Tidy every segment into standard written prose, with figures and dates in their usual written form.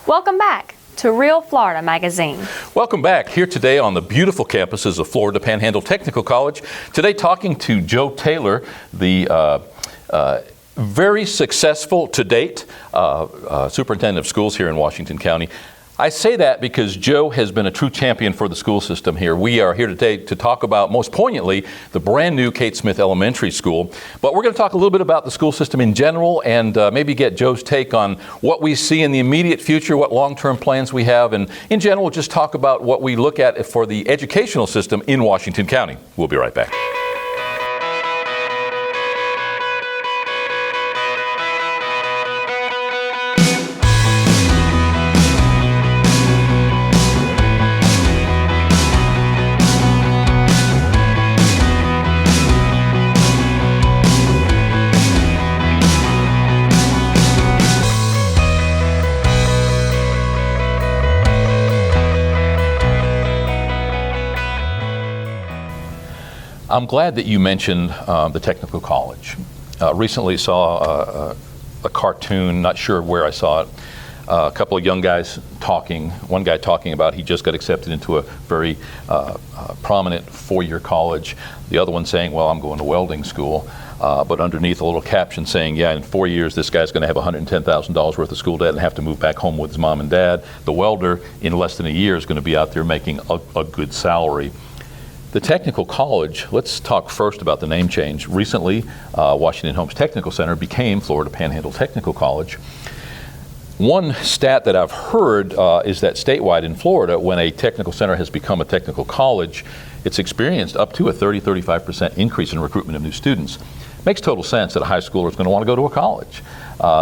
Welcome back to Real Florida Magazine. Welcome back here today on the beautiful campuses of Florida Panhandle Technical College. Today talking to Joe Taylor, the very successful to date superintendent of schools here in Washington County. I say that because Joe has been a true champion for the school system here. We are here today to talk about, most poignantly, the brand new Kate Smith Elementary School. But we're going to talk a little bit about the school system in general and maybe get Joe's take on what we see in the immediate future, what long-term plans we have, and in general, just talk about what we look at for the educational system in Washington County. We'll be right back. I'm glad that you mentioned the technical college. Recently saw a cartoon, not sure where I saw it, a couple of young guys talking, one guy talking about he just got accepted into a very prominent four-year college, the other one saying, well, I'm going to welding school, but underneath a little caption saying, yeah, in 4 years this guy's going to have $110,000 worth of school debt and have to move back home with his mom and dad. The welder, in less than a year, is going to be out there making a good salary. The technical college, let's talk first about the name change. Recently, Washington Homes Technical Center became Florida Panhandle Technical College. One stat that I've heard is that statewide in Florida, when a technical center has become a technical college, it's experienced up to a 30-35% increase in recruitment of new students. Makes total sense that a high schooler is going to want to go to a college.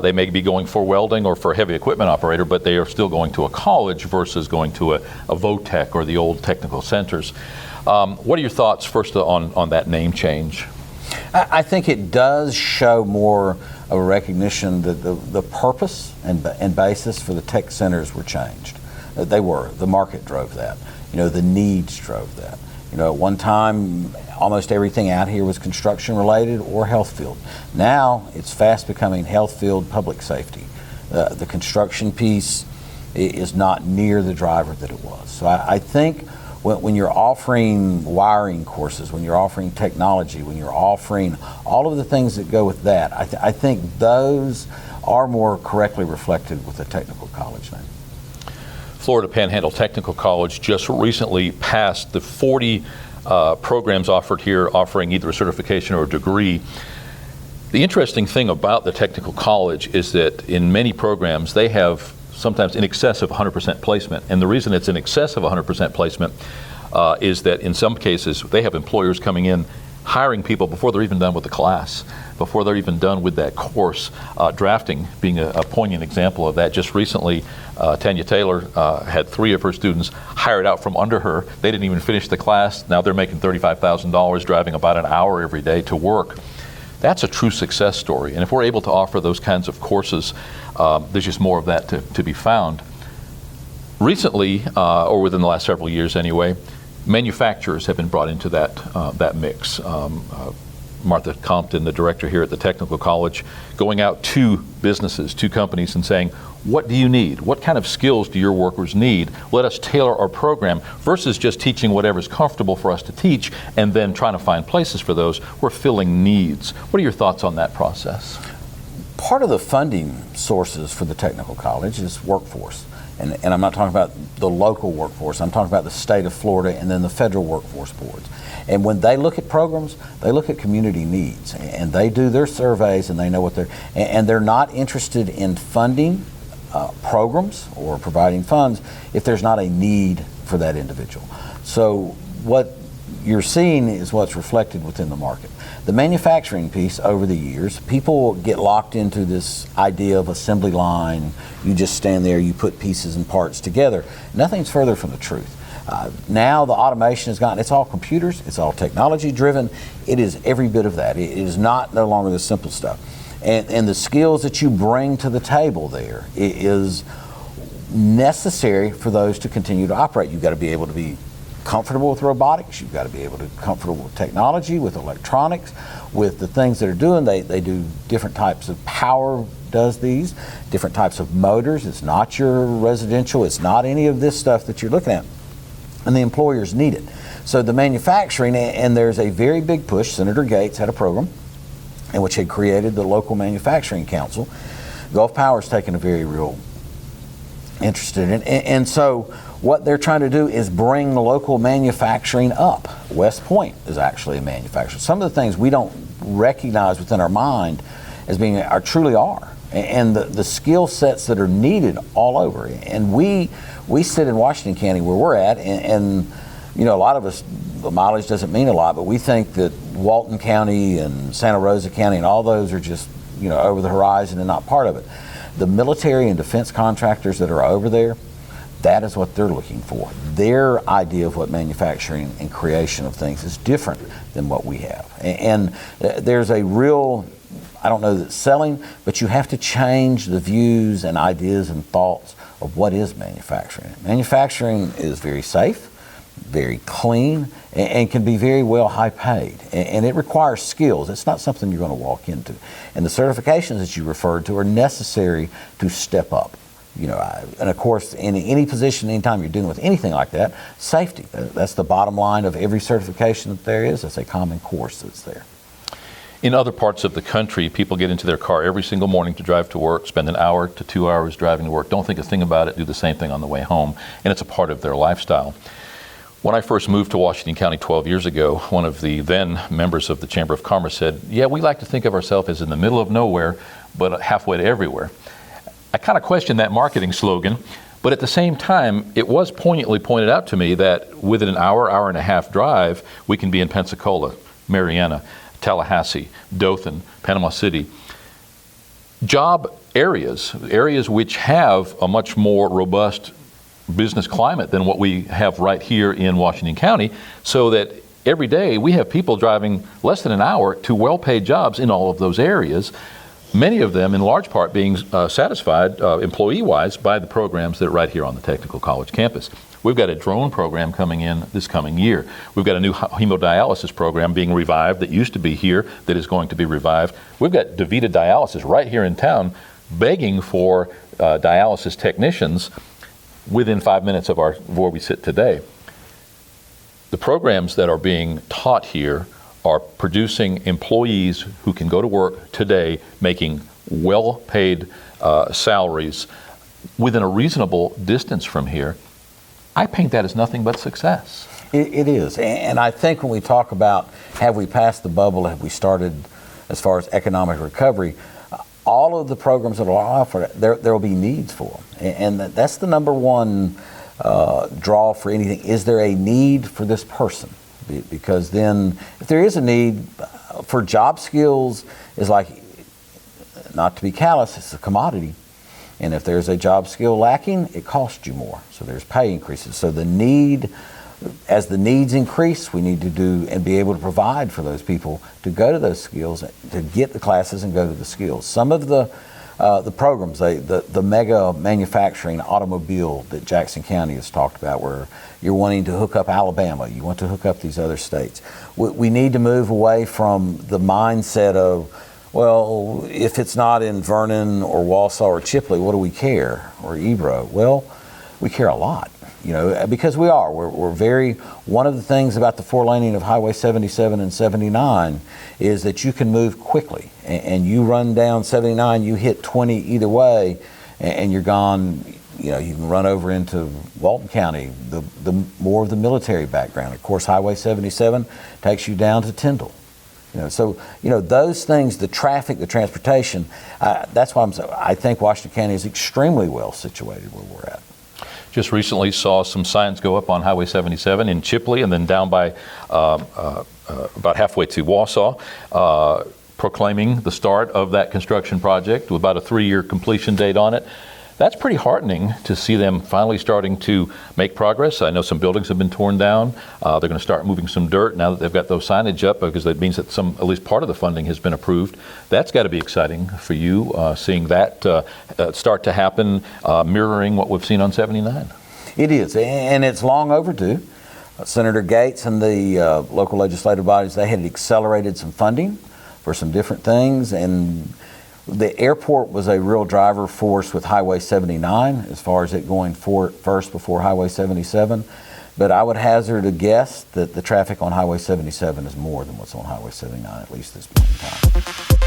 They may be going for welding or for a heavy equipment operator, but they are still going to a college versus going to a VOTEC or the old technical centers. What are your thoughts first on that name change? I think it does show more of a recognition that the purpose and basis for the tech centers were changed. They were. The market drove that. The needs drove that. At one time, almost everything out here was construction related or health field. Now, it's fast becoming health field, public safety. The construction piece is not near the driver that it was. So I think when you're offering wiring courses, when you're offering technology, when you're offering all of the things that go with that, I think those are more correctly reflected with the technical college name. Florida Panhandle Technical College just recently passed the 40 programs offered here, offering either a certification or a degree. The interesting thing about the technical college is that in many programs they have sometimes in excess of 100% placement. And the reason it's in excess of 100% placement is that in some cases they have employers coming in hiring people before they're even done with the class, before they're even done with that course. Drafting being a poignant example of that. Just recently, Tanya Taylor had 3 of her students hired out from under her. They didn't even finish the class. Now they're making $35,000 driving about an hour every day to work. That's a true success story. And if we're able to offer those kinds of courses, there's just more of that to be found. Recently, or within the last several years anyway, manufacturers have been brought into that mix. Martha Compton, the director here at the Technical College, going out to businesses, to companies and saying, what do you need? What kind of skills do your workers need? Let us tailor our program versus just teaching whatever's comfortable for us to teach and then trying to find places for those. We're filling needs. What are your thoughts on that process? Part of the funding sources for the technical college is workforce. And I'm not talking about the local workforce, I'm talking about the state of Florida and then the federal workforce boards. And when they look at programs, they look at community needs and they do their surveys and they know what they're not interested in funding programs or providing funds if there's not a need for that individual. So what you're seeing is what's reflected within the market. The manufacturing piece over the years, people get locked into this idea of assembly line. You just stand there, you put pieces and parts together. Nothing's further from the truth. Now the automation has gotten, it's all computers, it's all technology driven. It is every bit of that. It is no longer the simple stuff. And the skills that you bring to the table there is necessary for those to continue to operate. You've got to be able to be comfortable with robotics, you've got to be able to be comfortable with technology, with electronics, with the things that are doing. They do different types of power does these, different types of motors. It's not your residential. It's not any of this stuff that you're looking at. And the employers need it. So the manufacturing, and there's a very big push. Senator Gates had a program in which he created the local manufacturing council. Gulf Power's taken a very real interest in it. And so what they're trying to do is bring local manufacturing up. West Point is actually a manufacturer. Some of the things we don't recognize within our mind as being truly are. And the skill sets that are needed all over. And we sit in Washington County where we're at, and you know, a lot of us, the mileage doesn't mean a lot, but we think that Walton County and Santa Rosa County and all those are just, you know, over the horizon and not part of it. The military and defense contractors that are over there, that is what they're looking for. Their idea of what manufacturing and creation of things is different than what we have. And there's a real, I don't know that it's selling, but you have to change the views and ideas and thoughts of what is manufacturing. Manufacturing is very safe, very clean, and can be very well high paid. And it requires skills. It's not something you're going to walk into. And the certifications that you referred to are necessary to step up. You know, and of course, in any position, anytime you're dealing with anything like that, safety. That's the bottom line of every certification that there is. That's a common course that's there. In other parts of the country, people get into their car every single morning to drive to work, spend an hour to 2 hours driving to work, don't think a thing about it, do the same thing on the way home, and it's a part of their lifestyle. When I first moved to Washington County 12 years ago, one of the then members of the Chamber of Commerce said, yeah, we like to think of ourselves as in the middle of nowhere, but halfway to everywhere. I kind of questioned that marketing slogan, but at the same time, it was poignantly pointed out to me that within an hour, hour and a half drive, we can be in Pensacola, Marietta, Tallahassee, Dothan, Panama City. Job areas which have a much more robust business climate than what we have right here in Washington County, so that every day we have people driving less than an hour to well-paid jobs in all of those areas, many of them in large part being satisfied employee-wise by the programs that are right here on the Technical College campus. We've got a drone program coming in this coming year. We've got a new hemodialysis program being revived that used to be here that is going to be revived. We've got DaVita Dialysis right here in town begging for dialysis technicians within 5 minutes of where we sit today. The programs that are being taught here are producing employees who can go to work today making well-paid salaries within a reasonable distance from here. I paint that as nothing but success. It is. And I think when we talk about have we passed the bubble, have we started as far as economic recovery, all of the programs that are offered, there will be needs for them. And that's the number one draw for anything. Is there a need for this person? Because then if there is a need for job skills, is like, not to be callous, it's a commodity. And if there's a job skill lacking, it costs you more. So there's pay increases. So the need, as the needs increase, we need to do and be able to provide for those people to go to those skills, to get the classes and go to the skills. Some of the programs, the mega manufacturing automobile that Jackson County has talked about, where you're wanting to hook up Alabama, you want to hook up these other states. We need to move away from the mindset of, well, if it's not in Vernon or Wausau or Chipley, what do we care? Or Ebro? Well, we care a lot, you know, because we're very, one of the things about the four laning of Highway 77 and 79 is that you can move quickly. And you run down 79, you hit 20 either way, and you're gone. You know, you can run over into Walton County, the more of the military background. Of course, Highway 77 takes you down to Tyndall. You know, so, you know, those things, the traffic, the transportation, that's why I think Washington County is extremely well situated where we're at. Just recently saw some signs go up on Highway 77 in Chipley and then down by about halfway to Wausau, proclaiming the start of that construction project with about a 3-year completion date on it. That's pretty heartening to see them finally starting to make progress. I know some buildings have been torn down. They're going to start moving some dirt now that they've got those signage up, because that means that at least part of the funding has been approved. That's got to be exciting for you, seeing that start to happen, mirroring what we've seen on 79. It is, and it's long overdue. Senator Gates and the local legislative bodies, they had accelerated some funding for some different things, and The airport was a real driver force with Highway 79 as far as it going first before Highway 77. But I would hazard a guess that the traffic on Highway 77 is more than what's on Highway 79, at least this point in time.